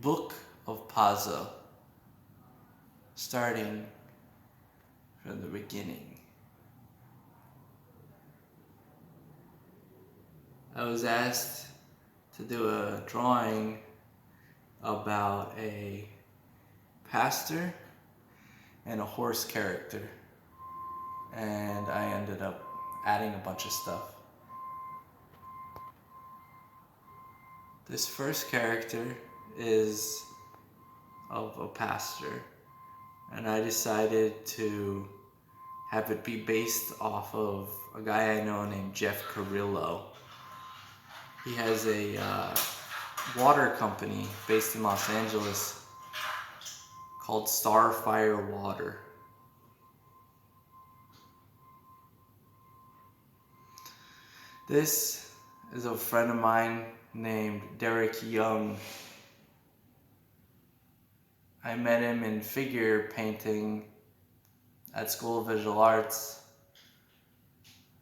Book of Pazzo, starting from the beginning. I was asked to do a drawing about a pastor and a horse character, and I ended up adding a bunch of stuff. This first character is of a pastor, and I decided to have it be based off of a guy I know named Jeff Carrillo. He has a water company based in Los Angeles called Starfire Water. This is a friend of mine named Derek Young. I met him in figure painting at School of Visual Arts.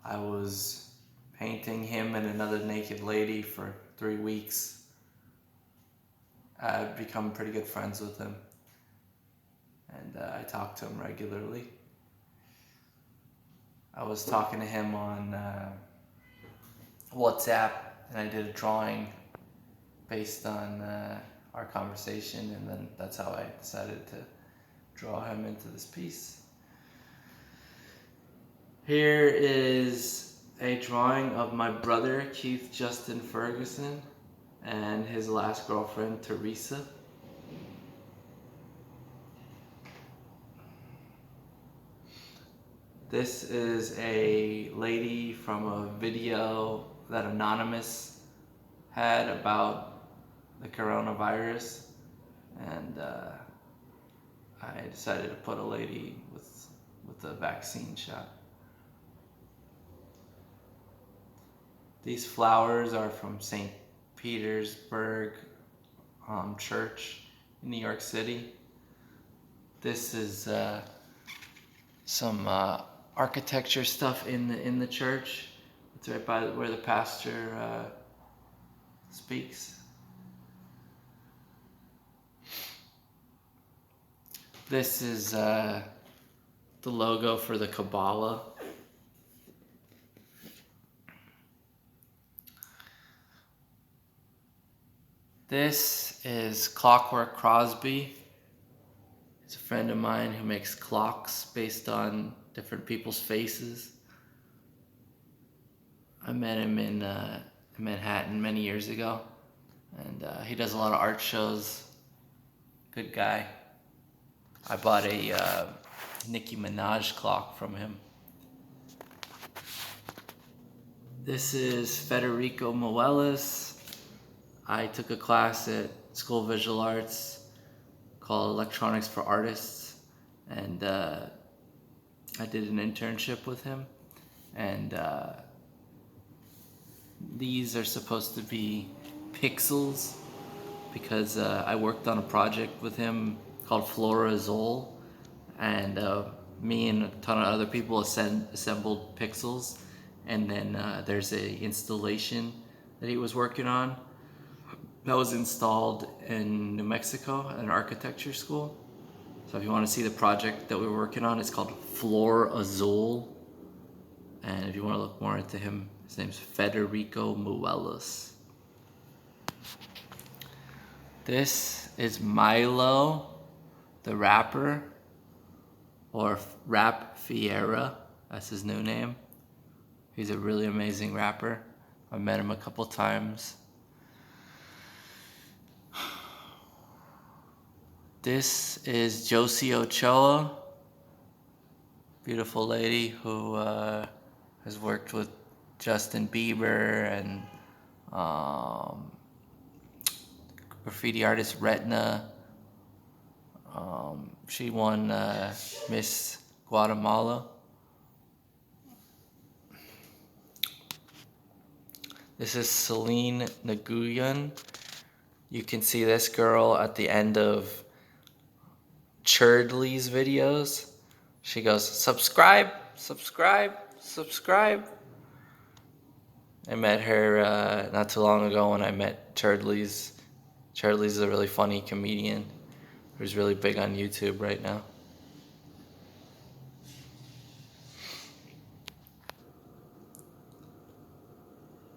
I was painting him and another naked lady for 3 weeks. I've become pretty good friends with him, and I talk to him regularly. I was talking to him on WhatsApp, and I did a drawing based on our conversation, and then that's how I decided to draw him into this piece. Here is a drawing of my brother, Keith Justin Ferguson, and his last girlfriend, Teresa. This is a lady from a video that Anonymous had about the coronavirus, and I decided to put a lady with a vaccine shot. These flowers are from St. Petersburg Church in New York City. This is some architecture stuff in the church. It's right by where the pastor speaks. This is the logo for the Kabbalah. This is Clockwork Crosby. He's a friend of mine who makes clocks based on different people's faces. I met him in Manhattan many years ago, and he does a lot of art shows. Good guy. I bought a Nicki Minaj clock from him. This is Federico Moelis. I took a class at School of Visual Arts called Electronics for Artists, and I did an internship with him, and these are supposed to be pixels because I worked on a project with him called Florazole, and me and a ton of other people assembled pixels, and then there's a installation that he was working on that was installed in New Mexico at an architecture school. So if you want to see the project that we were working on, it's called Florazole, and if you want to look more into him, his name's Federico Moelis. This is Milo, the rapper, or Rap Fiera, that's his new name. He's a really amazing rapper. I met him a couple times. This is Josie Ochoa, beautiful lady who has worked with Justin Bieber and graffiti artist Retna. She won Miss Guatemala. This is Celine Nguyen. You can see this girl at the end of Churdley's videos. She goes, subscribe, subscribe, subscribe. I met her not too long ago when I met Churdley's Charlie's a really funny comedian who's really big on YouTube right now.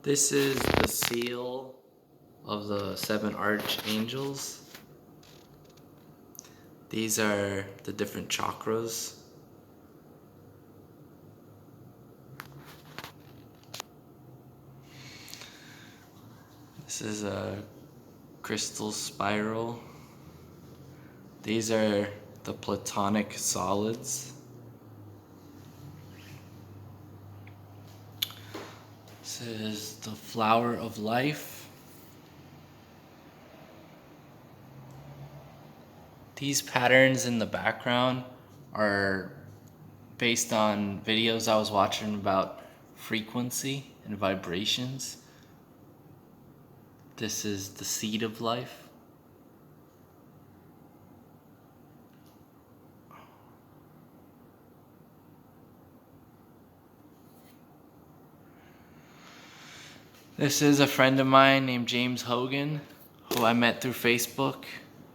This is the seal of the 7 archangels. These are the different chakras. This is a crystal spiral. These are the platonic solids. This is the flower of life. These patterns in the background are based on videos I was watching about frequency and vibrations. This is the seed of life. This is a friend of mine named James Hogan, who I met through Facebook.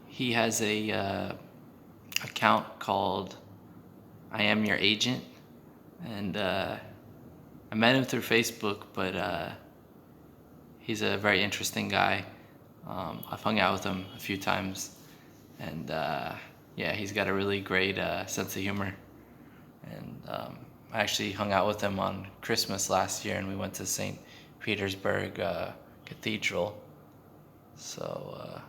He has a account called I Am Your Agent, and I met him through Facebook, but he's a very interesting guy. I've hung out with him a few times, and yeah, he's got a really great sense of humor. And I actually hung out with him on Christmas last year, and we went to St. Petersburg Cathedral. So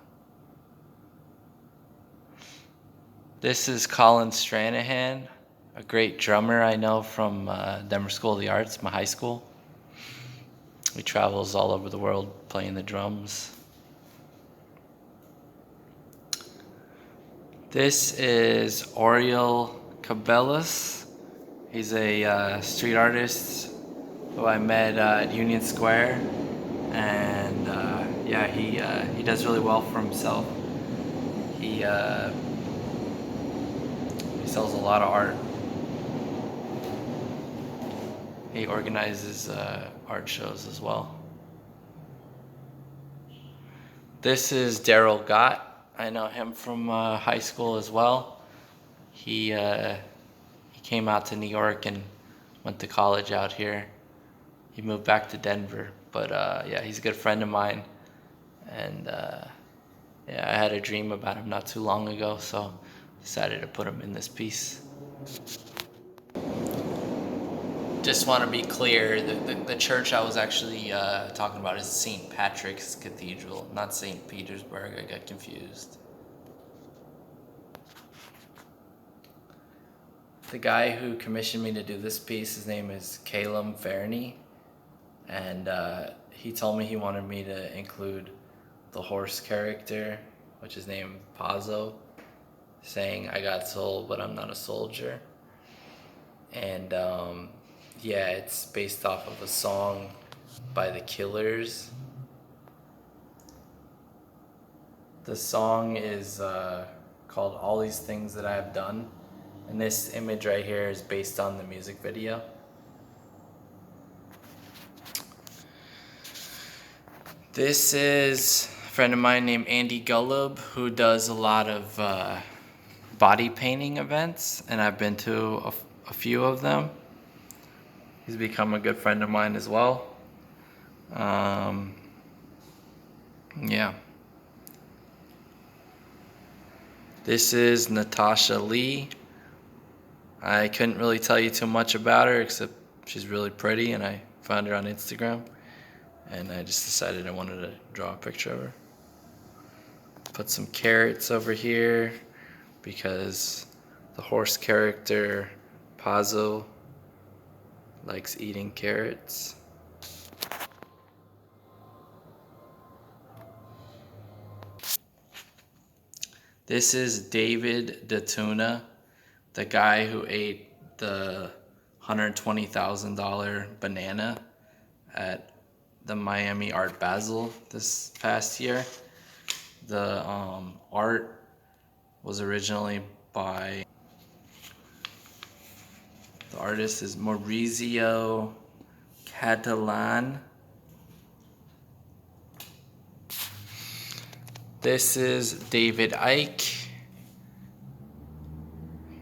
this is Colin Stranahan, a great drummer I know from Denver School of the Arts, my high school. He travels all over the world playing the drums. This is Oriel Cabellas. He's a street artist who I met at Union Square, and yeah, he does really well for himself. He sells a lot of art. He organizes art shows as well. This is Daryl Gott. I know him from high school as well. He came out to New York and went to college out here. He moved back to Denver, but yeah, he's a good friend of mine. And yeah, I had a dream about him not too long ago, so decided to put him in this piece. Just want to be clear, the church I was actually talking about is St. Patrick's Cathedral, not St. Petersburg. I got confused. The guy who commissioned me to do this piece, his name is Calum Fairney, and he told me he wanted me to include the horse character, which is named Pazzo, saying, "I got soul, but I'm not a soldier." And yeah, it's based off of a song by The Killers. The song is called All These Things That I Have Done, and this image right here is based on the music video. This is a friend of mine named Andy Gullub, who does a lot of body painting events, and I've been to a few of them. He's become a good friend of mine as well. Yeah. This is Natasha Lee. I couldn't really tell you too much about her, except she's really pretty, and I found her on Instagram, and I just decided I wanted to draw a picture of her. Put some carrots over here because the horse character Pazzo likes eating carrots. This is David DeTuna, the guy who ate the $120,000 banana at the Miami Art Basel this past year. The art was originally by, the artist is Maurizio Catalan. This is David Icke.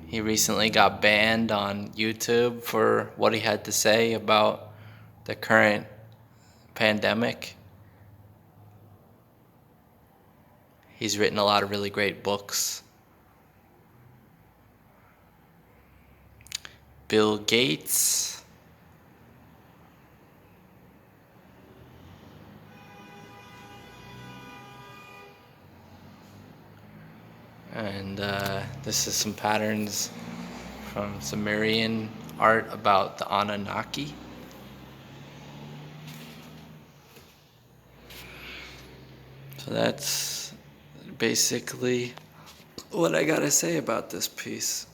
He recently got banned on YouTube for what he had to say about the current pandemic. He's written a lot of really great books. Bill Gates. And this is some patterns from Sumerian art about the Anunnaki. So that's basically what I gotta say about this piece.